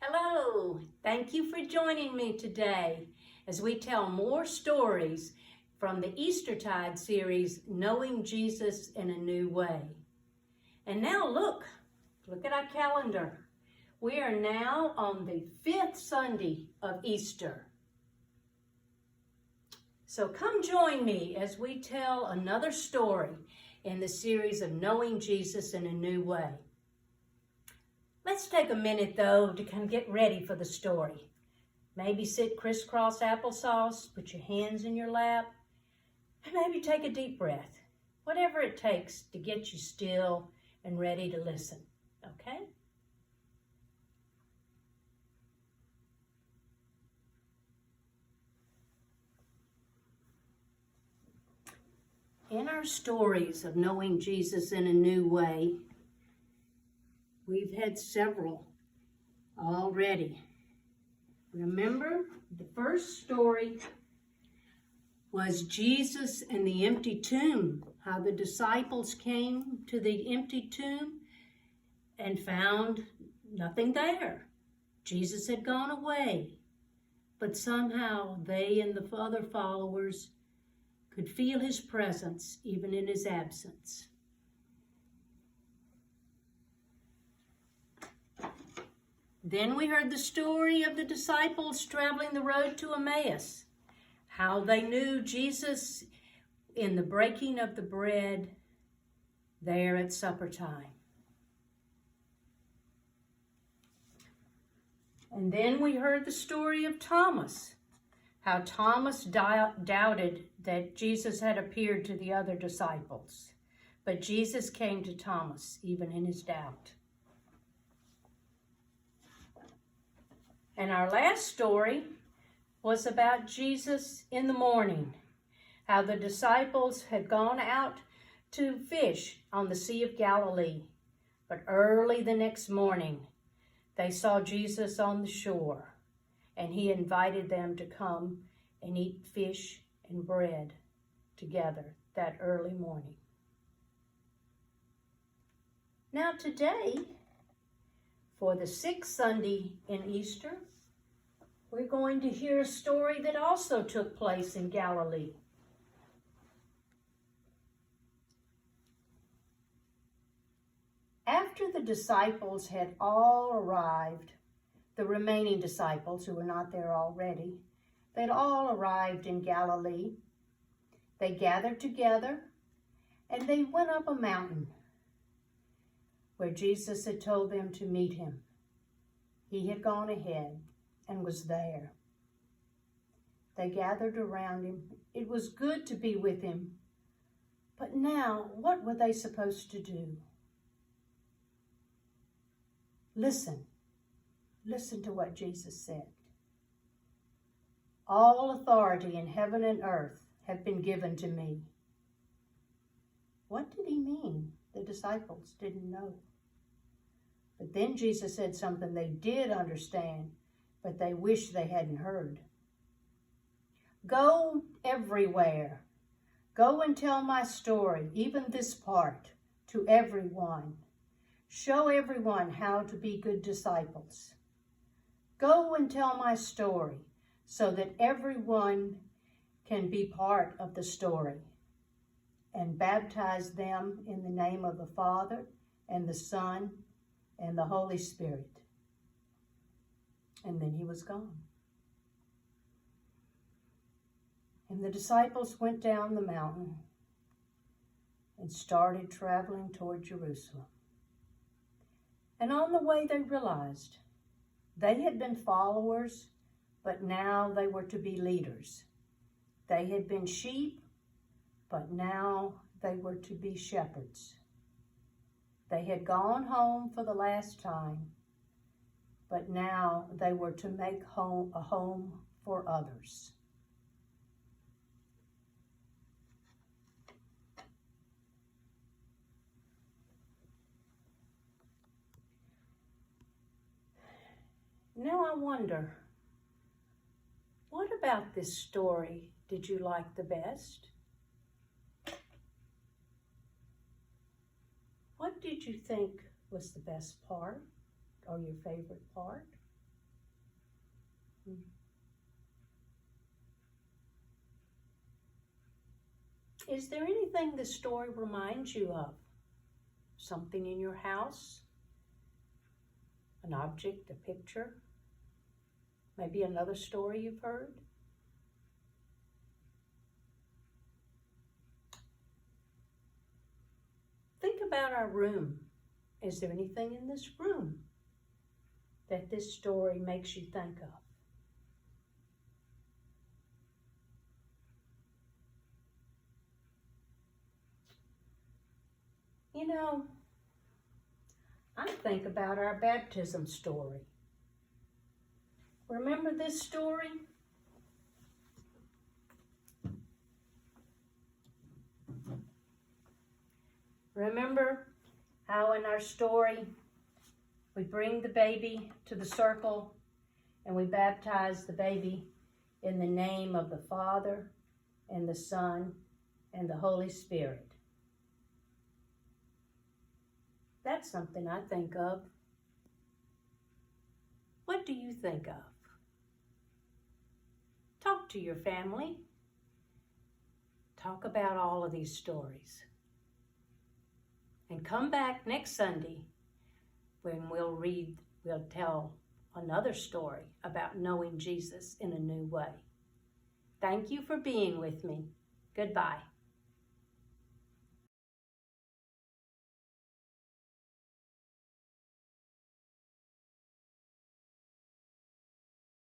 Hello, thank you for joining me today as we tell more stories from the Eastertide series, Knowing Jesus in a New Way. And now look at our calendar. We are now on the 5th Sunday of Easter. So come join me as we tell another story in the series of Knowing Jesus in a New Way. Let's take a minute, though, to kind of get ready for the story. Maybe sit crisscross applesauce, put your hands in your lap, and maybe take a deep breath. Whatever it takes to get you still and ready to listen, okay? In our stories of knowing Jesus in a new way, we've had several already. Remember, the first story was Jesus and the empty tomb, how the disciples came to the empty tomb and found nothing there. Jesus had gone away, but somehow they and the other followers could feel his presence even in his absence. Then we heard the story of the disciples traveling the road to Emmaus, how they knew Jesus in the breaking of the bread there at supper time. And then we heard the story of Thomas, how Thomas doubted that Jesus had appeared to the other disciples, but Jesus came to Thomas even in his doubt. And our last story was about Jesus in the morning, how the disciples had gone out to fish on the Sea of Galilee, but early the next morning they saw Jesus on the shore, and he invited them to come and eat fish and bread together that early morning. Now today, for the 6th Sunday in Easter, we're going to hear a story that also took place in Galilee. After the disciples had all arrived, the remaining disciples who were not there already, they'd all arrived in Galilee. They gathered together and they went up a mountain where Jesus had told them to meet him. He had gone ahead and was there. They gathered around him. It was good to be with him. But now, what were they supposed to do? Listen to what Jesus said. All authority in heaven and earth have been given to me. What did he mean? The disciples didn't know. But then Jesus said something they did understand, but they wish they hadn't heard. Go everywhere. Go and tell my story, even this part, to everyone. Show everyone how to be good disciples. Go and tell my story so that everyone can be part of the story, and baptize them in the name of the Father and the Son and the Holy Spirit. And then he was gone. And the disciples went down the mountain and started traveling toward Jerusalem. And on the way they realized they had been followers, but now they were to be leaders. They had been sheep, but now they were to be shepherds. They had gone home for the last time, but now they were to make a home for others. Now I wonder, what about this story did you like the best? What did you think was the best part or your favorite part? Is there anything the story reminds you of? Something in your house? An object, a picture? Maybe another story you've heard? Think about our room. Is there anything in this room that this story makes you think of? You know, I think about our baptism story. Remember this story? Remember how in our story we bring the baby to the circle and we baptize the baby in the name of the Father and the Son and the Holy Spirit. That's something I think of. What do you think of? Talk to your family. Talk about all of these stories. And come back next Sunday when we'll tell another story about knowing Jesus in a new way. Thank you for being with me. Goodbye.